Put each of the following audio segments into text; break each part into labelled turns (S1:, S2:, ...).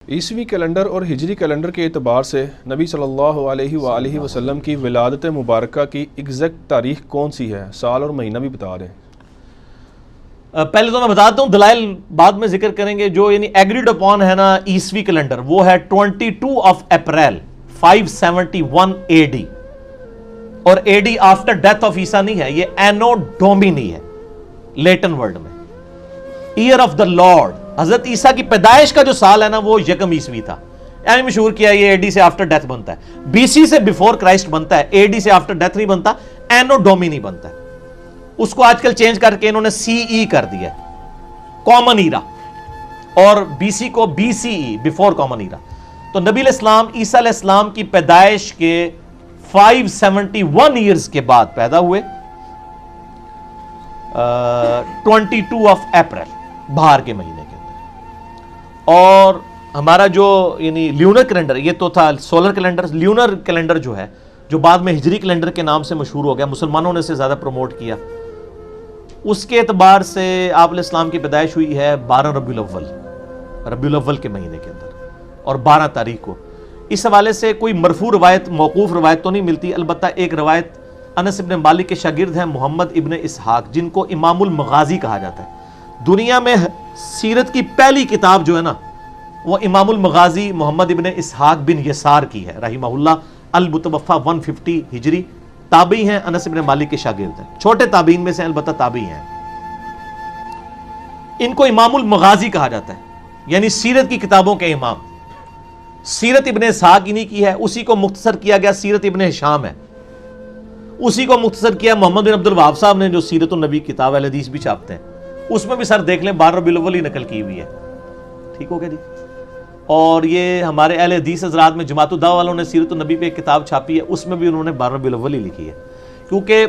S1: عیسوی کیلنڈر اور ہجری کیلنڈر کے اعتبار سے نبی صلی اللہ علیہ وآلہ وسلم کی ولادت مبارکہ کی ایگزیکٹ تاریخ کون سی ہے؟ سال اور مہینہ بھی بتا دیں۔
S2: پہلے تو میں بتاتا ہوں، دلائل بعد میں ذکر کریں گے۔ جو یعنی ایگریڈ اپون ہے نا عیسوی کیلنڈر، وہ ہے 22 اپریل 571 AD، اور AD آفٹر ڈیتھ آف عیسیٰ نہیں ہے، یہ اینو ڈومینی ہے لیٹن ورڈ میں، ایئر آف دا لارڈ۔ حضرت عیسیٰ کی پیدائش کا جو سال ہے نا وہ یکم عیسوی تھا، یعنی مشہور کیا یہ AD سے آفٹر ڈیتھ بنتا ہے، BC سے بیفور کرائسٹ بنتا ہے، AD سے آفٹر ڈیتھ نہیں بنتا، اینو ڈومینی بنتا ہے۔ اس کو آج کل چینج کر کے انہوں نے CE کر دیا ہے، کامن ایرا، اور BC کو BCE، بیفور کامن ایرا۔ تو نبی علیہ السلام عیسیٰ علیہ السلام کی پیدائش کے 571 ایئرز کے بعد پیدا ہوئے، 22 اپریل بہار کے مہینے کے اندر۔ اور ہمارا جو یعنی لیونر کیلنڈر، یہ تو تھا سولر کیلنڈر، لیونر کیلنڈر جو ہے، جو بعد میں ہجری کیلنڈر کے نام سے مشہور ہو گیا، مسلمانوں نے اسے زیادہ پروموٹ کیا، اس کے اعتبار سے آپ علیہ السلام کی پیدائش ہوئی ہے 12 ربیع الاول کے مہینے کے اندر، اور 12 تاریخ کو۔ اس حوالے سے کوئی مرفوع روایت، موقوف روایت تو نہیں ملتی، البتہ ایک روایت انس ابن مالک کے شاگرد ہیں محمد ابن اسحاق، جن کو امام المغازی کہا جاتا ہے۔ دنیا میں سیرت کی پہلی کتاب جو ہے نا وہ امام المغازی محمد ابن اسحاق بن یسار کی ہے رحمہ اللہ، المتوفی 150 ہجری، تابعی ہیں، انس ابن مالک کے شاگرد ہیں، چھوٹے تابعین میں سے البتہ تابعی ہیں۔ ان کو امام المغازی کہا جاتا ہے، یعنی سیرت کی کتابوں کے امام۔ سیرت ابن اسحاق انہی کی ہے، اسی کو مختصر کیا گیا سیرت ابن ہشام ہے، اسی کو مختصر کیا محمد بن عبد الوہاب صاحب نے، جو سیرت النبی کتاب اہل حدیث بھی چھاپتے ہیں، اس میں بھی سر دیکھ لیں 12 ربیع الاول ہی نقل کی ہوئی ہے۔ ٹھیک ہو گیا جی۔ اور یہ ہمارے اہل حدیث حضرات میں جماعت الدعوہ والوں نے سیرت النبی پہ ایک کتاب چھاپی ہے، اس میں بھی انہوں نے 12 ربیع الاول ہی لکھی ہے، کیونکہ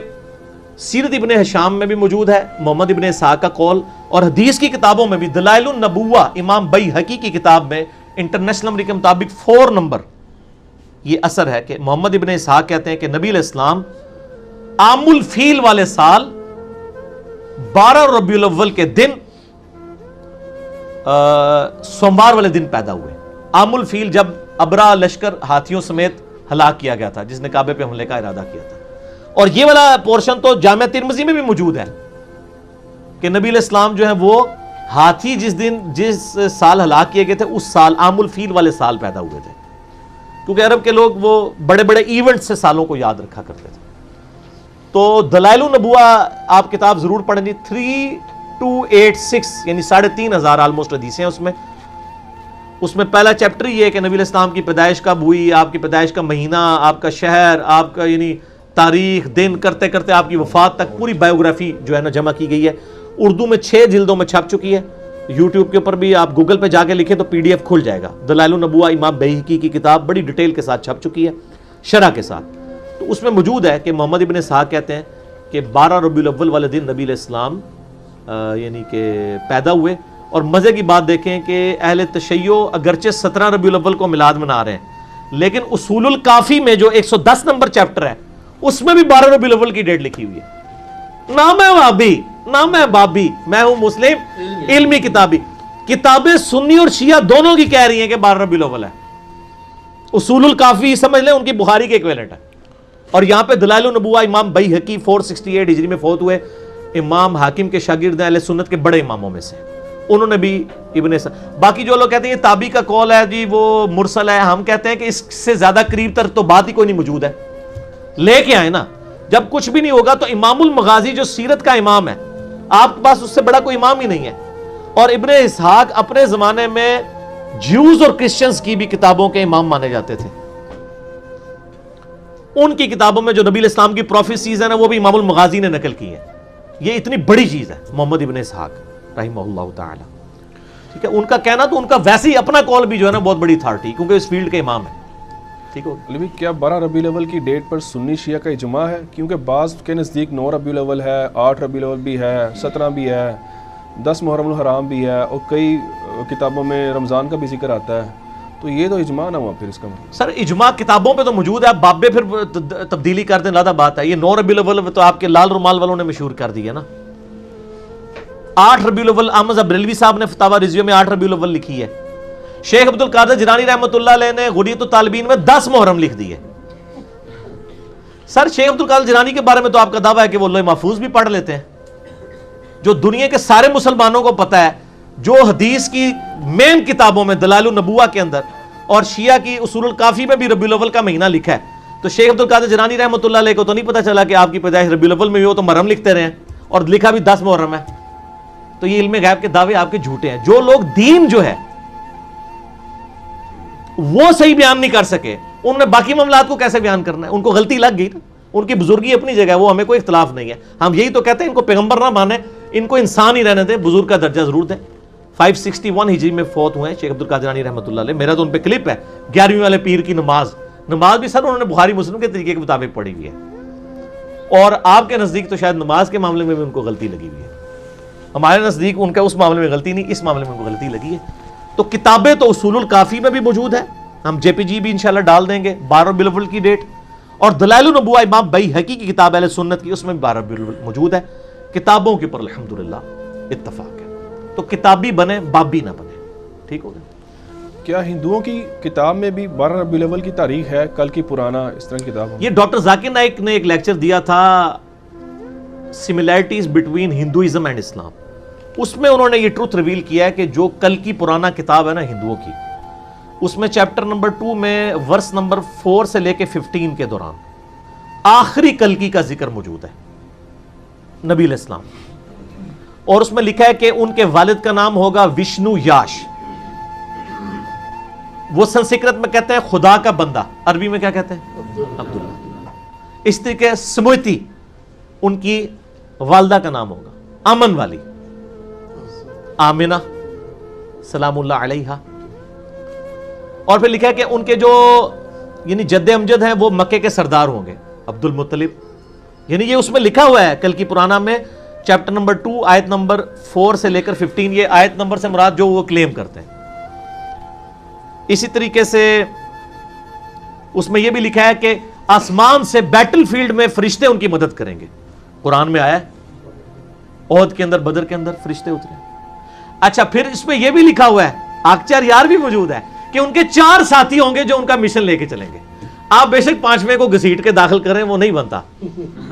S2: سیرت ابن ہشام میں بھی موجود ہے محمد ابن اسحاق کا قول، اور حدیث کی کتابوں میں بھی دلائل النبوہ امام بیہقی کی کتاب میں انٹرنیشنل نمبر کے مطابق 4 نمبر یہ اثر ہے کہ محمد ابن اسحاق کہتے ہیں کہ نبی علیہ السلام عام الفیل والے سال 12 ربیع الاول کے دن سوموار والے دن پیدا ہوئے۔ عام الفیل جب ابرا لشکر ہاتھیوں سمیت ہلاک کیا گیا تھا، جس نے کعبے پہ حملے کا ارادہ کیا تھا۔ اور یہ والا پورشن تو جامع ترمذی میں بھی موجود ہے کہ نبی علیہ السلام جو ہے وہ ہاتھی جس سال ہلاک کیے گئے تھے اس سال عام الفیل والے سال پیدا ہوئے تھے، کیونکہ عرب کے لوگ وہ بڑے بڑے ایونٹ سے سالوں کو یاد رکھا کرتے تھے۔ تو دلائل النبوہ آپ کتاب ضرور پڑھیں گے، 3286 یعنی 3500 آلموسٹ حدیثیں ہیں اس میں پہلا چیپٹر یہ ہے کہ نبی علیہ السلام کی پیدائش کب ہوئی، آپ کی پیدائش کا مہینہ، آپ کا شہر، آپ کا یعنی تاریخ، دن، کرتے کرتے آپ کی وفات تک پوری بایوگرافی جو ہے نا جمع کی گئی ہے۔ اردو میں 6 جلدوں میں چھپ چکی ہے، یوٹیوب کے اوپر بھی آپ گوگل پہ جا کے لکھیں تو PDF کھل جائے گا۔ دلائل النبوہ امام بیہقی کی کتاب بڑی ڈیٹیل کے ساتھ چھپ چکی ہے، شرح کے ساتھ۔ تو اس میں موجود ہے کہ محمد ابن اسحاق کہتے ہیں کہ 12 ربیع الاول والے دن نبی علیہ السلام یعنی کہ پیدا ہوئے۔ اور مزے کی بات دیکھیں کہ اہل تشیع اگرچہ 17 ربیع الاول کو میلاد منا رہے ہیں، لیکن اصول الکافی میں جو 110 نمبر چیپٹر ہے اس میں بھی 12 ربیع الاول کی ڈیٹ لکھی ہوئی ہے۔ نہ میں وہابی، نہ میں بابی، میں ہوں مسلم علمی کتابی۔ کتابیں سنی اور شیعہ دونوں کی کہہ رہی ہیں کہ 12 ربیع الاول ہے۔ اصول الکافی سمجھ لیں ان کی بخاری کے ایکویلنٹ ہے، اور یہاں پہ دلائل النبوہ امام بیہقی 468 ہجری میں فوت ہوئے، امام حاکم کے شاگرد ہیں، اہل سنت کے بڑے اماموں میں سے، انہوں نے بھی باقی جو لوگ کہتے ہیں یہ تابعی کا قول ہے جی وہ مرسل ہے، ہم کہتے ہیں کہ اس سے زیادہ قریب تر تو بات ہی کوئی نہیں موجود ہے۔ لے کے آئے نا، جب کچھ بھی نہیں ہوگا تو امام المغازی جو سیرت کا امام ہے، آپ کے پاس اس سے بڑا کوئی امام ہی نہیں ہے۔ اور ابن اسحاق اپنے زمانے میں جیوز اور کرسچنز کی بھی کتابوں کے امام مانے جاتے تھے، ان کی کتابوں میں جو نبی علیہ السلام کی پروفیسیز ہیں نا وہ بھی امام المغازی نے نقل کی ہے۔ یہ اتنی بڑی چیز ہے محمد ابن اسحاق رحمہ اللہ تعالی، ٹھیک ہے۔ ان کا کہنا تو ان کا ویسے ہی اپنا قول بھی جو ہے نا بہت بڑی اتھارٹی، کیونکہ اس فیلڈ کے امام ہے، ٹھیک ہو۔
S1: کیا 12 ربیع الاول کی ڈیٹ پر سنی شیعہ کا اجماع ہے؟ کیونکہ بعض کے نزدیک 9 ربیع الاول ہے، 8 ربیع الاول بھی ہے، 17 بھی ہے، 10 محرم الحرام بھی ہے، اور کئی کتابوں میں رمضان کا بھی ذکر آتا ہے، تو یہ تو اجماع نہ ہوا پھر اس کا مطلب؟
S2: سر اجماع کتابوں پہ تو موجود ہے، بابے پھر تبدیلی کر دیں، زیادہ بات ہے۔ یہ 9 ربیع الاول تو آپ کے لال رومال والوں نے مشہور کر دی ہے نا۔ 8 ربیع الاول احمد بریلوی صاحب نے فتاوی رضویہ میں 8 ربیع الاول لکھی ہے، شیخ عبد القادر جیلانی رحمۃ اللہ علیہ نے غنیۃ الطالبین میں 10 محرم لکھ دیے. سر شیخ عبد القادر جیلانی کے بارے میں تو آپ کا دعویٰ ہے کہ وہ لوح محفوظ بھی پڑھ لیتے ہیں, جو دنیا کے سارے مسلمانوں کو پتا ہے, جو حدیث کی مین کتابوں میں دلائل النبوہ کے اندر اور شیعہ کی اصول الکافی میں بھی ربیع الاول کا مہینہ لکھا ہے. تو شیخ عبد القادر جیلانی رحمۃ اللہ علیہ کو تو نہیں پتا چلا کہ آپ کی پیدائش ربیع الاول میں ہوئی ہو, تو محرم لکھتے رہے اور لکھا بھی 10 محرم ہے. تو یہ علم غیب کے دعوے آپ کے جھوٹے ہیں. جو لوگ دین جو ہے وہ صحیح بیان نہیں کر سکے, انہوں نے باقی معاملات کو کیسے بیان کرنا ہے؟ ان کو غلطی لگ گئی نا. ان کی بزرگی اپنی جگہ ہے, وہ ہمیں کوئی اختلاف نہیں ہے. ہم یہی تو کہتے ہیں ان کو پیغمبر نہ مانیں, ان کو انسان ہی رہنے دیں, بزرگ کا درجہ ضرور دیں. 561 ہجری میں فوت ہوئے ہیں شیخ عبد القادر جیلانی رحمۃ اللہ علیہ. میرا تو ان پہ کلپ ہے 11ویں والے پیر کی نماز بھی سر انہوں نے بخاری مسلم کے طریقے کے مطابق پڑھی ہوئی ہے, اور آپ کے نزدیک تو شاید نماز کے معاملے میں بھی ان کو غلطی لگی ہوئی ہے. ہمارے نزدیک ان کا اس معاملے میں غلطی نہیں, اس معاملے میں ان کو غلطی لگی ہے. تو کتابیں تو اصول الکافی میں بھی موجود ہیں, ہم جے پی جی بھی انشاءاللہ ڈال دیں گے 12 ربیع الاول کی ڈیٹ, اور دلائل النبوہ امام بیہقی کی کتاب اہل سنت کی, اس میں بھی 12 ربیع الاول موجود ہے. کتابوں کے اوپر الحمدللہ اتفاق ہے. تو کتابی بنے بابی نہ بنے. ٹھیک ہو گیا.
S1: کیا ہندوؤں کی کتاب میں بھی 12 ربیع الاول کی تاریخ ہے, کل کی پرانا اس طرح کی کتاب ہو؟
S2: یہ ڈاکٹر ذاکر نائک نے ایک لیکچر دیا تھا سملیرٹیز بٹوین ہندوازم اینڈ اسلام. اس میں انہوں نے یہ ٹروتھ ریویل کیا ہے کہ جو کل کی پرانا کتاب ہے نا ہندوؤں کی, اس میں چیپٹر نمبر 2 میں ورس نمبر 4 سے لے کے 15 کے دوران آخری کلکی کا ذکر موجود ہے, نبی علیہ السلام. اور اس میں لکھا ہے کہ ان کے والد کا نام ہوگا وشنو یاش. وہ سنسکرت میں کہتے ہیں خدا کا بندہ, عربی میں کیا کہتے ہیں؟ عبداللہ. اس طریقے سموتی ان کی والدہ کا نام ہوگا امن والی, آمنہ سلام اللہ علیہا. اور پھر لکھا ہے کہ ان کے جو یعنی جد امجد ہیں وہ مکے کے سردار ہوں گے, عبد المطلب. یعنی یہ اس میں لکھا ہوا ہے کل کی پرانا میں چیپٹر نمبر 2 آیت نمبر 4 سے لے کر 15. یہ آیت نمبر سے مراد جو وہ کلیم کرتے ہیں. اسی طریقے سے اس میں یہ بھی لکھا ہے کہ آسمان سے بیٹل فیلڈ میں فرشتے ان کی مدد کریں گے. قرآن میں آیا ہے احد کے اندر, بدر کے اندر فرشتے اترے. اچھا پھر اس میں یہ بھی لکھا ہوا ہے, آکچار یار بھی موجود ہے, کہ ان کے 4 ساتھی ہوں گے جو ان کا مشن لے کے چلیں گے. آپ بے شک 5ویں کو گھسیٹ کے داخل کریں, وہ نہیں بنتا,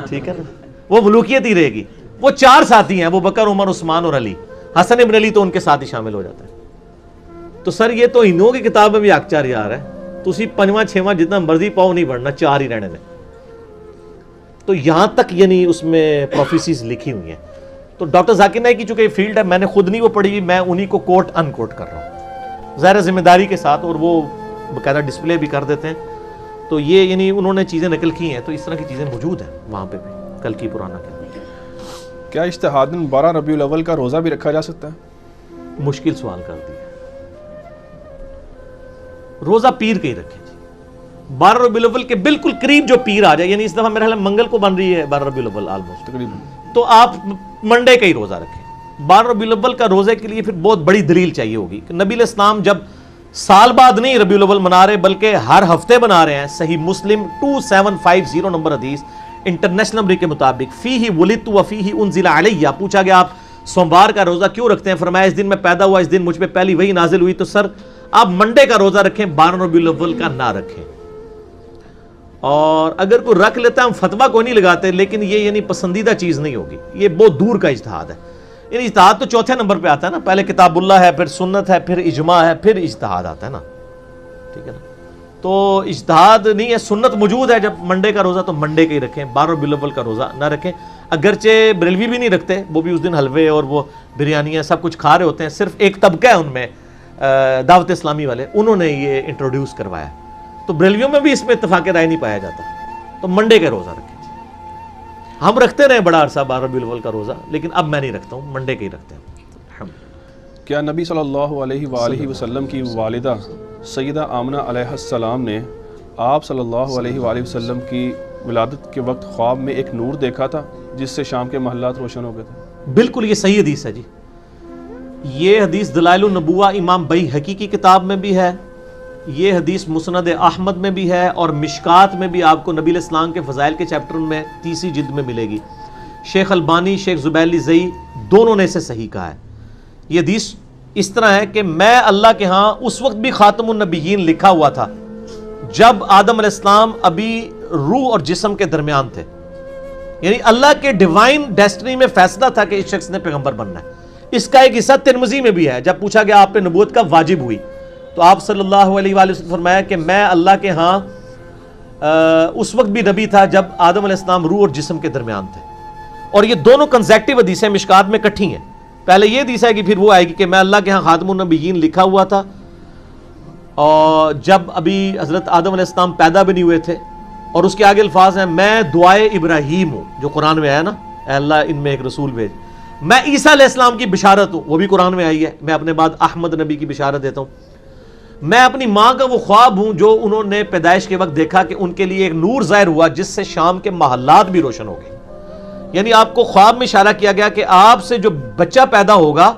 S2: ٹھیک ہے نا, وہ ملوکیت ہی رہے گی. وہ 4 ساتھی ہیں, وہ بکر, عمر, عثمان اور علی. حسن ابن علی تو ان کے ساتھ ہی شامل ہو جاتا ہے. تو سر یہ تو ہندوؤں کی کتاب میں بھی آکچار یار ہے, تسی 5واں 6واں جتنا مرضی پاؤ نہیں بڑھنا, 4 ہی رہنے دیں. تو یہاں تک یعنی اس میں پروفیسیز لکھی ہوئی ہیں. تو ڈاکٹر ذاکر نائک کی چونکہ یہ فیلڈ ہے, میں نے خود نہیں وہ پڑھی, میں انہی کو کوٹ ان کوٹ کر رہا ہوں ظاہر ذمہ داری کے ساتھ, اور وہ باقاعدہ ڈسپلے بھی کر دیتے ہیں. تو یہ یعنی انہوں نے چیزیں نقل کی ہیں, تو اس طرح کی چیزیں موجود ہیں وہاں پہ بھی کل کی پرانا کے.
S1: کیا اجتہاداً 12 ربیع الاول کا روزہ بھی رکھا جا سکتا ہے؟
S2: مشکل سوال کر دیا. روزہ پیر کے ہی رکھیں جی. 12 ربیع الاول کے بالکل قریب جو پیر آ جائے, یعنی اس دفعہ میرا خیال منگل کو بن رہی ہے 12 ربیع الاول آلموسٹ تقریباً, تو آپ منڈے کا ہی روزہ رکھیں. 12 ربیع الاول کا روزے کے لیے پھر بہت بڑی دلیل چاہیے ہوگی کہ نبی علیہ السلام جب سال بعد نہیں ربیع الاول منا رہے بلکہ ہر ہفتے بنا رہے ہیں. صحیح مسلم 2750 نمبر حدیث انٹرنیشنل نمبر کے مطابق فیہ ولدت وفیہ انزل علیہ. پوچھا گیا آپ سوموار کا روزہ کیوں رکھتے ہیں؟ فرمایا اس دن میں پیدا ہوا, اس دن مجھ پہ پہلی وحی نازل ہوئی. تو سر آپ منڈے کا روزہ رکھیں, 12 ربیع الاول کا نہ رکھیں. اور اگر کوئی رکھ لیتا ہے, ہم فتویٰ کوئی نہیں لگاتے, لیکن یہ یعنی پسندیدہ چیز نہیں ہوگی, یہ بہت دور کا اجتہاد ہے. یعنی اجتہاد تو 4تھے نمبر پہ آتا ہے نا, پہلے کتاب اللہ ہے, پھر سنت ہے, پھر اجماع ہے, پھر اجتہاد آتا ہے نا, ٹھیک ہے نا. تو اجتہاد نہیں ہے, سنت موجود ہے. جب منڈے کا روزہ تو منڈے کا ہی رکھیں, 12 ربیع الاول کا روزہ نہ رکھیں. اگرچہ بریلوی بھی نہیں رکھتے, وہ بھی اس دن حلوے اور وہ بریانیاں سب کچھ کھا رہے ہوتے ہیں. صرف ایک طبقہ ہے ان میں دعوت اسلامی والے, انہوں نے یہ انٹروڈیوس کروایا. تو بریلویوں میں بھی اس میں اتفاق رائے نہیں پایا جاتا. تو منڈے کا روزہ رکھیں. ہم رکھتے رہے بڑا عرصہ 12 ربیع الاول کا روزہ, لیکن اب میں نہیں رکھتا ہوں, منڈے کا ہی رکھتے ہیں.
S1: کیا نبی صلی اللہ علیہ وآلہ وسلم کی والدہ سیدہ آمنہ علیہ السلام نے آپ صلی اللہ علیہ وآلہ وسلم کی ولادت کے وقت خواب میں ایک نور دیکھا تھا جس سے شام کے محلات روشن ہو گئے تھے؟
S2: بالکل, یہ صحیح حدیث ہے جی. یہ حدیث دلائل النبوہ امام بیہقی کی کتاب میں بھی ہے, یہ حدیث مسند احمد میں بھی ہے, اور مشکات میں بھی آپ کو نبی علیہ السلام کے فضائل کے چیپٹر میں 30 جلد میں ملے گی. شیخ البانی, شیخ زبیر علی زئی دونوں نے اسے صحیح کہا ہے. یہ حدیث اس طرح ہے کہ میں اللہ کے ہاں اس وقت بھی خاتم النبیین لکھا ہوا تھا جب آدم علیہ السلام ابھی روح اور جسم کے درمیان تھے. یعنی اللہ کے ڈیوائن ڈیسٹنی میں فیصلہ تھا کہ اس شخص نے پیغمبر بننا ہے. اس کا ایک حصہ ترمذی میں بھی ہے. جب پوچھا گیا آپ پہ نبوت کب واجب ہوئی تو آپ صلی اللہ علیہ وآلہ وسلم فرمایا کہ میں اللہ کے ہاں اس وقت بھی نبی تھا جب آدم علیہ السلام روح اور جسم کے درمیان تھے. اور یہ دونوں کنزیکٹیو حدیثیں مشکات میں کٹھی ہیں. پہلے یہ حدیث ہے کہ پھر وہ آئے گی کہ میں اللہ کے ہاں خاتم النبیین لکھا ہوا تھا اور جب ابھی حضرت آدم علیہ السلام پیدا بھی نہیں ہوئے تھے. اور اس کے آگے الفاظ ہیں میں دعائے ابراہیم ہوں جو قرآن میں آیا نا, اے اللہ ان میں ایک رسول بھیج. میں عیسیٰ علیہ السلام کی بشارت ہوں, وہ بھی قرآن میں آئی ہے. میں اپنے بعد احمد نبی کی بشارت دیتا ہوں. میں اپنی ماں کا وہ خواب ہوں جو انہوں نے پیدائش کے وقت دیکھا کہ ان کے لیے ایک نور ظاہر ہوا جس سے شام کے محلات بھی روشن ہو گئے. یعنی آپ کو خواب میں اشارہ کیا گیا کہ آپ سے جو بچہ پیدا ہوگا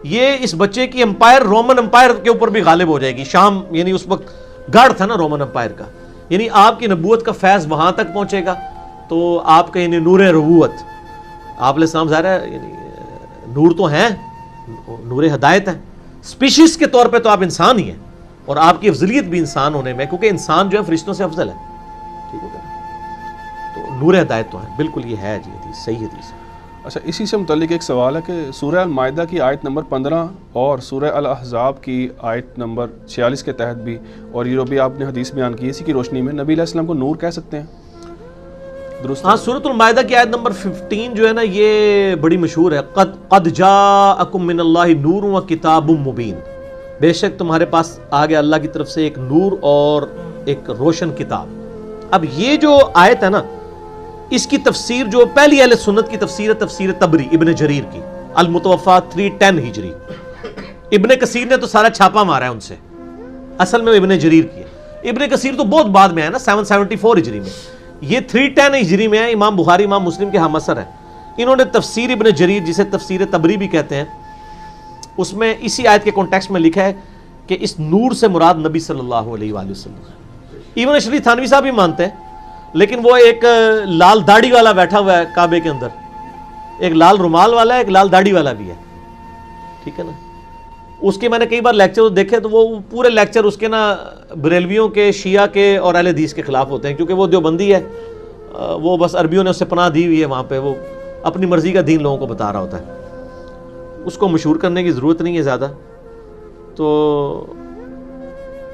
S2: یہ اس بچے کی امپائر رومن امپائر کے اوپر بھی غالب ہو جائے گی. شام یعنی اس وقت گڑھ تھا نا رومن امپائر کا. یعنی آپ کی نبوت کا فیض وہاں تک پہنچے گا. تو آپ کا یعنی نور ربوت, آپ علیہ السلام ظاہر ہے یعنی نور تو ہیں, نور ہدایت ہے. سپیشیز کے طور پہ تو آپ انسان ہی ہیں اور آپ کی افضلیت بھی انسان ہونے میں, کیونکہ انسان جو ہے فرشتوں سے افضل ہے. ٹھیک ہے, تو نور ہدایت تو ہے. بالکل یہ ہے جی حدیث, صحیح حدیث ہے.
S1: اچھا, اسی سے متعلق ایک سوال ہے کہ سورہ المائدہ کی آیت نمبر 15 اور سورہ الاحزاب کی آیت نمبر 46 کے تحت بھی, اور یہ جو بھی آپ نے حدیث بیان کی اسی کی روشنی میں, نبی علیہ السلام کو نور کہہ سکتے ہیں؟ درست؟
S2: ہاں, سورۃ المائدہ کی آیت نمبر 15 جو ہے نا یہ بڑی مشہور ہے. قد جاءکم من اللہ نور و کتاب مبین, بے شک تمہارے پاس آ گیا اللہ کی طرف سے ایک نور اور ایک روشن کتاب. اب یہ جو آیت ہے نا اس کی تفسیر جو پہلی اہل سنت کی تفسیر ہے تفسیر تبری ابن جریر کی, المتوفا 310 ہجری. ابن کثیر نے تو سارا چھاپا مارا ہے ان سے, اصل میں ابن جریر کی ہے. ابن کثیر تو بہت بعد میں ہے نا 774 ہجری میں, یہ 310 ہجری میں ہے. امام بخاری امام مسلم کے ہم اثر ہے. انہوں نے تفسیر ابن جریر جسے تفسیر تبری بھی کہتے ہیں اس میں اسی آیت کے کانٹیکسٹ میں لکھا ہے کہ اس نور سے مراد نبی صلی اللہ علیہ وآلہ وسلم ہے. ایون اشری تھانوی صاحب بھی مانتے ہیں, لیکن وہ ایک لال داڑھی والا بیٹھا ہوا ہے کعبے کے اندر, ایک لال رومال والا ہے, ایک لال داڑھی والا بھی ہے. ٹھیک ہے نا, اس کے میں نے کئی بار لیکچر دیکھے تو وہ پورے لیکچر اس کے نا بریلویوں کے, شیعہ کے اور اہل حدیث کے خلاف ہوتے ہیں, کیونکہ وہ دیوبندی ہے. وہ بس عربیوں نے اسے پناہ دی ہوئی ہے وہاں پہ, وہ اپنی مرضی کا دین لوگوں کو بتا رہا ہوتا ہے. اس کو مشہور کرنے کی ضرورت نہیں ہے زیادہ. تو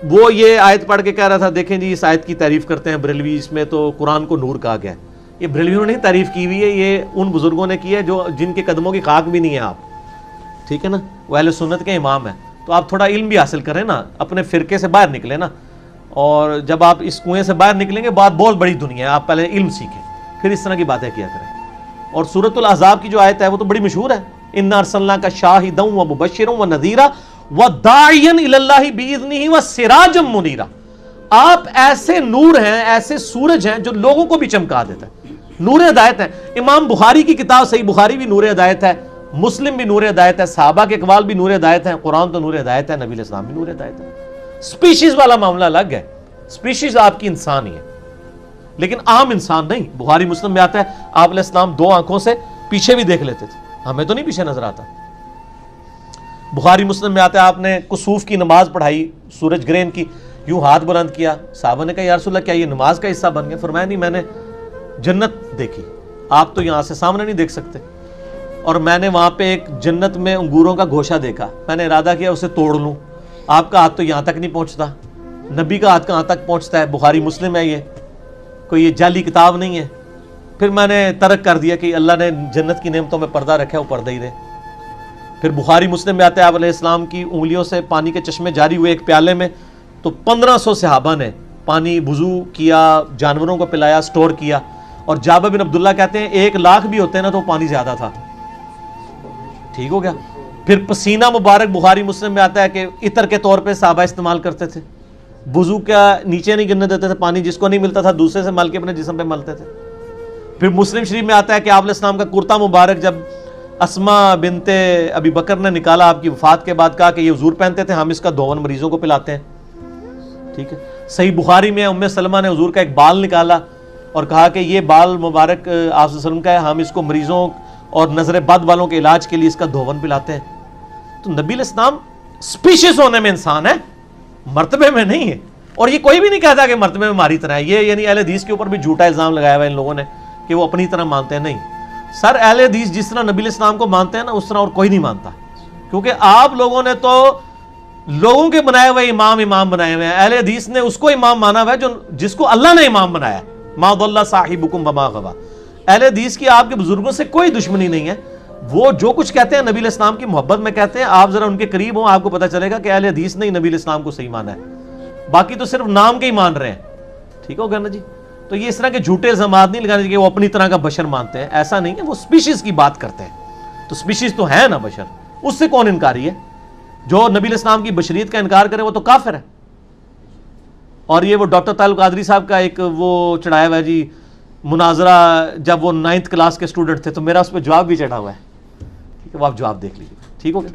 S2: وہ یہ آیت پڑھ کے کہہ رہا تھا دیکھیں جی اس آیت کی تعریف کرتے ہیں بریلوی, اس میں تو قرآن کو نور کہا گیا ہے. یہ بریلویوں نے تعریف کی ہوئی ہے, یہ ان بزرگوں نے کی ہے جو جن کے قدموں کی خاک بھی نہیں ہے آپ. ٹھیک ہے نا, وہ اہل سنت کے امام ہیں. تو آپ تھوڑا علم بھی حاصل کریں نا, اپنے فرقے سے باہر نکلیں نا, اور جب آپ اس کنویں سے باہر نکلیں گے بات بہت بڑی دنیا ہے, آپ پہلے علم سیکھیں پھر اس طرح کی باتیں کیا کریں. اور سورۃ الاحزاب کی جو آیت ہے وہ تو بڑی مشہور ہے, انا ارسلناک شاہدا و مبشرا و نذیرا وداعیا الی اللہ باذنہ وسراجا منیرا. آپ ایسے نور ہیں, ایسے سورج ہیں جو لوگوں کو بھی چمکا دیتا ہے, نور ہدایت ہے. امام بخاری کی کتاب صحیح بخاری بھی نور ہدایت ہے, مسلم بھی نور ہدایت ہے, صحابہ کے اقوال بھی نور ہدایت ہیں, قرآن تو نور ہدایت ہے, نبی علیہ السلام بھی نور ہدایت ہے. سپیشیز والا معاملہ الگ ہے, سپیشیز آپ کی انسان ہی ہے لیکن عام انسان نہیں. بخاری مسلم میں آتا ہے آپ علیہ السلام دو آنکھوں سے پیچھے بھی دیکھ لیتے تھے, ہمیں تو نہیں پیچھے نظر آتا. بخاری مسلم میں آتا ہے آپ نے کسوف کی نماز پڑھائی سورج گرہن کی, یوں ہاتھ بلند کیا, صحابہ نے کہا یا رسول اللہ کیا یہ نماز کا حصہ بن گیا؟ فرمایا نہیں, میں نے جنت دیکھی, آپ تو یہاں سے سامنے نہیں دیکھ سکتے, اور میں نے وہاں پہ ایک جنت میں انگوروں کا گوشہ دیکھا, میں نے ارادہ کیا اسے توڑ لوں, آپ کا ہاتھ تو یہاں تک نہیں پہنچتا, نبی کا ہاتھ کہاں تک پہنچتا ہے؟ بخاری مسلم ہے, یہ کوئی یہ جعلی کتاب نہیں ہے. پھر میں نے ترک کر دیا کہ اللہ نے جنت کی نعمتوں میں پردہ رکھا ہے, وہ پردہ ہی رہے. پھر بخاری مسلم میں آتے ہیں آپ علیہ السلام کی انگلیوں سے پانی کے چشمے جاری ہوئے ایک پیالے میں, تو 1500 صحابہ نے پانی وضو کیا, جانوروں کو پلایا, سٹور کیا. اور جابر بن عبداللہ کہتے ہیں 1 لاکھ بھی ہوتے نا تو پانی زیادہ تھا. ٹھیک ہو گیا. پھر پسینہ مبارک بخاری مسلم میں آتا ہے کہ عطر کے طور پہ صحابہ استعمال کرتے تھے, وضو کا نیچے نہیں گرنے دیتے تھے پانی, جس کو نہیں ملتا تھا دوسرے سے مل کے اپنے جسم پہ ملتے تھے. پھر مسلم شریف میں آتا ہے کہ آپ علیہ السلام کا کرتا مبارک جب اسما بنت ابی بکر نے نکالا آپ کی وفات کے بعد, کہا کہ یہ حضور پہنتے تھے, ہم اس کا دھون مریضوں کو پلاتے ہیں. ٹھیک ہے. صحیح بخاری میں ام سلمہ نے حضور کا ایک بال نکالا اور کہا کہ یہ بال مبارک آپ صلی اللہ علیہ وسلم کا ہے, ہم اس کو مریضوں اور نظر بد والوں کے علاج کے لیے اس کا دھون پلاتے ہیں. تو نبی علیہ السلام سپیشیز ہونے میں انسان ہے، مرتبے میں نہیں ہے. اور یہ کوئی بھی نہیں کہتا کہ مرتبے میں ہماری طرح ہے. یہ یعنی اہل حدیث کے اوپر بھی جھوٹا الزام لگایا ہوا ہے ان لوگوں نے کہ وہ اپنی طرح مانتے ہیں. نہیں سر، اہل حدیث جس طرح نبی علیہ السلام کو مانتے ہیں نا، اس طرح اور کوئی نہیں مانتا. کیونکہ آپ لوگوں نے تو لوگوں کے بنائے ہوئے امام بنائے ہوئے ہیں. اہل حدیث نے اس کو امام مانا ہوا ہے جس کو اللہ نے امام بنایا. ما ضل صاحبکم وما غوی. اہل حدیث کی آپ کے بزرگوں سے کوئی دشمنی نہیں ہے. وہ جو کچھ کہتے ہیں نبی علیہ السلام کی محبت میں کہتے ہیں. آپ ذرا ان کے قریب ہوں، آپ کو پتہ چلے گا کہ اہل حدیث نے نبی علیہ السلام کو صحیح مانا ہے. باقی تو صرف نام کے ہی مان رہے ہیں. ٹھیک ہو گیا نا جی؟ تو یہ اس طرح کے جھوٹے الزامات نہیں لگانے کہ وہ اپنی طرح کا بشر مانتے ہیں. ایسا نہیں ہے، وہ سپیشیز کی بات کرتے ہیں. تو سپیشیز تو ہے نا بشر، اس سے کون انکاری ہے؟ جو نبی علیہ السلام کی بشریت کا انکار کرے وہ تو کافر ہے. اور یہ وہ ڈاکٹر طاہر القادری صاحب کا ایک وہ چڑھایا ہوا ہے جی مناظرہ، جب وہ 9th کلاس کے اسٹوڈنٹ تھے، تو میرا اس پہ جواب بھی چڑھا ہوا ہے. ٹھیک ہے، وہ آپ جواب دیکھ لیجیے. ٹھیک ہو گیا.